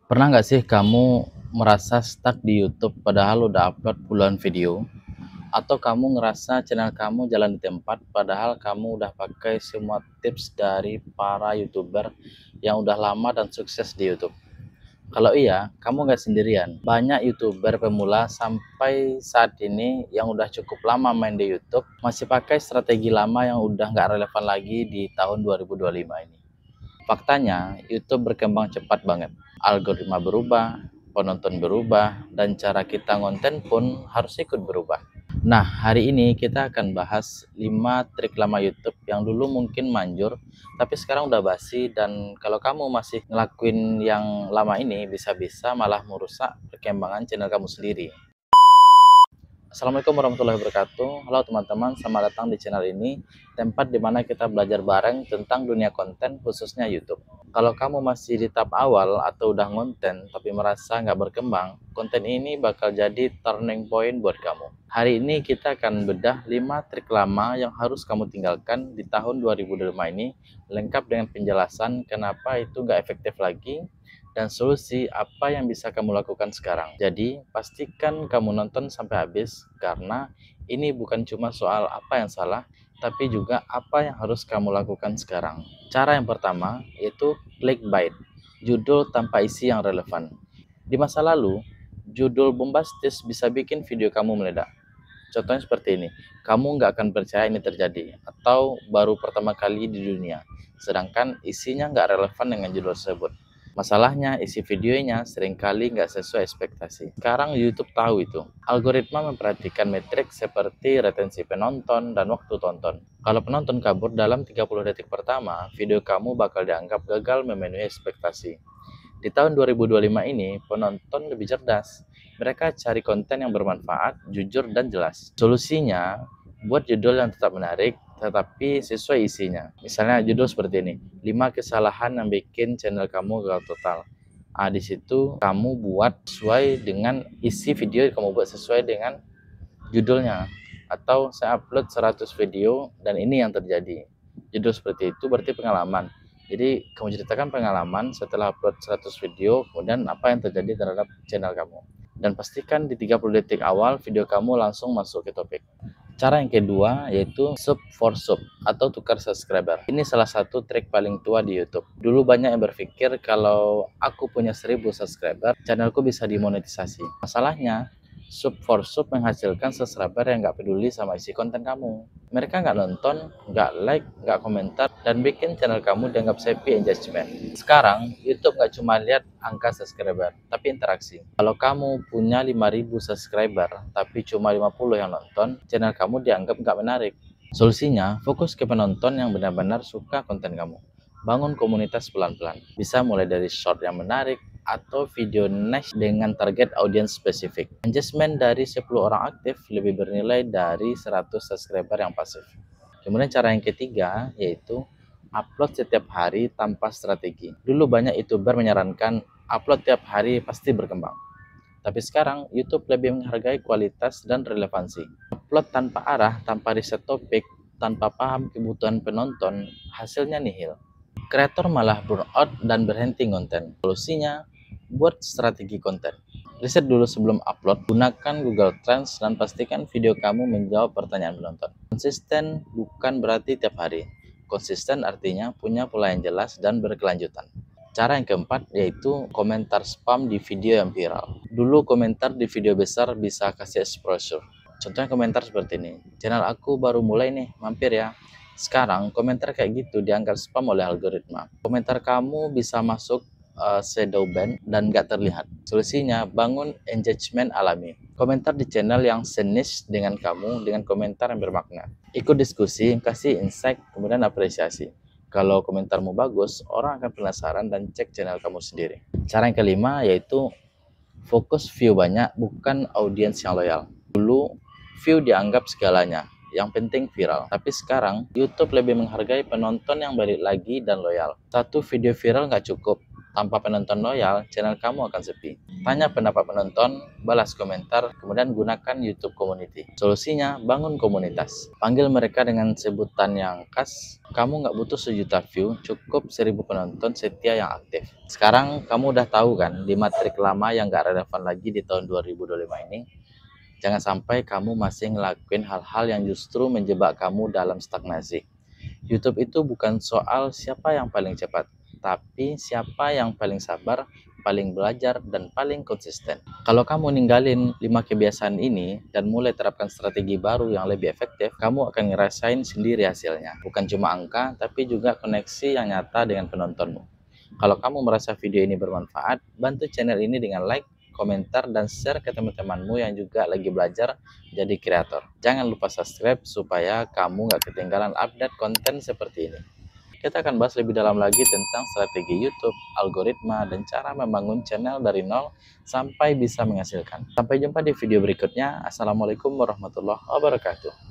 Pernah nggak sih kamu merasa stuck di YouTube padahal udah upload puluhan video? Atau kamu ngerasa channel kamu jalan di tempat padahal kamu udah pakai semua tips dari para YouTuber yang udah lama dan sukses di YouTube? Kalau iya, kamu nggak sendirian. Banyak YouTuber pemula sampai saat ini yang udah cukup lama main di YouTube masih pakai strategi lama yang udah nggak relevan lagi di tahun 2025 ini. Faktanya, YouTube berkembang cepat banget. Algoritma berubah, penonton berubah, dan cara kita ngonten pun harus ikut berubah. Nah, hari ini kita akan bahas 5 trik lama YouTube yang dulu mungkin manjur, tapi sekarang udah basi, dan kalau kamu masih ngelakuin yang lama ini, bisa-bisa malah merusak perkembangan channel kamu sendiri. Assalamualaikum warahmatullahi wabarakatuh. Halo teman-teman, selamat datang di channel ini, tempat dimana kita belajar bareng tentang dunia konten khususnya YouTube. Kalau kamu masih di tahap awal atau udah ngonten tapi merasa nggak berkembang, konten ini bakal jadi turning point buat kamu. Hari ini kita akan bedah 5 trik lama yang harus kamu tinggalkan di tahun 2025 ini, lengkap dengan penjelasan kenapa itu nggak efektif lagi dan solusi apa yang bisa kamu lakukan sekarang. Jadi, pastikan kamu nonton sampai habis karena ini bukan cuma soal apa yang salah, tapi juga apa yang harus kamu lakukan sekarang. Cara yang pertama yaitu clickbait, judul tanpa isi yang relevan. Di masa lalu, judul bombastis bisa bikin video kamu meledak. Contohnya seperti ini, kamu nggak akan percaya ini terjadi, atau baru pertama kali di dunia, sedangkan isinya nggak relevan dengan judul tersebut. Masalahnya, isi videonya seringkali nggak sesuai ekspektasi. Sekarang YouTube tahu itu. Algoritma memperhatikan metrik seperti retensi penonton dan waktu tonton. Kalau penonton kabur dalam 30 detik pertama, video kamu bakal dianggap gagal memenuhi ekspektasi. Di tahun 2025 ini, penonton lebih cerdas. Mereka cari konten yang bermanfaat, jujur, dan jelas. Solusinya, buat judul yang tetap menarik, tetapi sesuai isinya. Misalnya judul seperti ini, 5 kesalahan yang bikin channel kamu gagal total. Di situ kamu buat sesuai dengan isi video, kamu buat sesuai dengan judulnya. Atau saya upload 100 video dan ini yang terjadi. Judul seperti itu berarti pengalaman. Jadi kamu ceritakan pengalaman setelah upload 100 video, kemudian apa yang terjadi terhadap channel kamu. Dan pastikan di 30 detik awal video kamu langsung masuk ke topik. Cara yang kedua yaitu sub for sub atau tukar subscriber. Ini salah satu trik paling tua di YouTube. Dulu banyak yang berpikir kalau aku punya 1000 subscriber, channelku bisa dimonetisasi. Masalahnya, sub for sub menghasilkan subscriber yang nggak peduli sama isi konten kamu. Mereka nggak nonton, nggak like, nggak komentar, dan bikin channel kamu dianggap sepi engagement. Sekarang, YouTube nggak cuma lihat angka subscriber, tapi interaksi. Kalau kamu punya 5000 subscriber, tapi cuma 50 yang nonton, channel kamu dianggap nggak menarik. Solusinya, fokus ke penonton yang benar-benar suka konten kamu. Bangun komunitas pelan-pelan. Bisa mulai dari short yang menarik, atau video niche dengan target audiens spesifik. Engagement dari 10 orang aktif lebih bernilai dari 100 subscriber yang pasif. Kemudian cara yang ketiga yaitu upload setiap hari tanpa strategi. Dulu banyak YouTuber menyarankan upload tiap hari pasti berkembang. Tapi sekarang YouTube lebih menghargai kualitas dan relevansi. Upload tanpa arah, tanpa riset topik, tanpa paham kebutuhan penonton, hasilnya nihil. Kreator malah burnout dan berhenti konten. Solusinya, buat strategi konten. Riset dulu sebelum upload, gunakan Google Trends dan pastikan video kamu menjawab pertanyaan penonton. Konsisten bukan berarti tiap hari. Konsisten artinya punya pola yang jelas dan berkelanjutan. Cara yang keempat yaitu komentar spam di video yang viral. Dulu komentar di video besar bisa kasih exposure. Contohnya komentar seperti ini, channel aku baru mulai nih, mampir ya. Sekarang komentar kayak gitu dianggap spam oleh algoritma. Komentar kamu bisa masuk shadow ban dan gak terlihat. Solusinya, bangun engagement alami. Komentar di channel yang seniche dengan kamu, dengan komentar yang bermakna. Ikut diskusi, kasih insight, kemudian apresiasi. Kalau komentarmu bagus, orang akan penasaran dan cek channel kamu sendiri. Cara yang kelima yaitu fokus view banyak, bukan audiens yang loyal. Dulu, view dianggap segalanya, yang penting viral. Tapi sekarang, YouTube lebih menghargai penonton yang balik lagi dan loyal. Satu video viral nggak cukup, Tanpa penonton loyal, channel kamu akan sepi. Tanya pendapat penonton, balas komentar, kemudian gunakan YouTube Community. Solusinya, bangun komunitas. Panggil mereka dengan sebutan yang khas. Kamu nggak butuh 1 juta view, cukup 1.000 penonton setia yang aktif. Sekarang kamu udah tahu kan, 5 trik lama yang nggak relevan lagi di tahun 2025 ini. Jangan sampai kamu masih ngelakuin hal-hal yang justru menjebak kamu dalam stagnasi. YouTube itu bukan soal siapa yang paling cepat, tapi siapa yang paling sabar, paling belajar, dan paling konsisten. Kalau kamu ninggalin 5 kebiasaan ini dan mulai terapkan strategi baru yang lebih efektif, kamu akan ngerasain sendiri hasilnya. Bukan cuma angka, tapi juga koneksi yang nyata dengan penontonmu. Kalau kamu merasa video ini bermanfaat, bantu channel ini dengan like, komentar, dan share ke teman-temanmu yang juga lagi belajar jadi kreator. Jangan lupa subscribe supaya kamu nggak ketinggalan update konten seperti ini. Kita akan bahas lebih dalam lagi tentang strategi YouTube, algoritma, dan cara membangun channel dari nol sampai bisa menghasilkan. Sampai jumpa di video berikutnya. Assalamualaikum warahmatullahi wabarakatuh.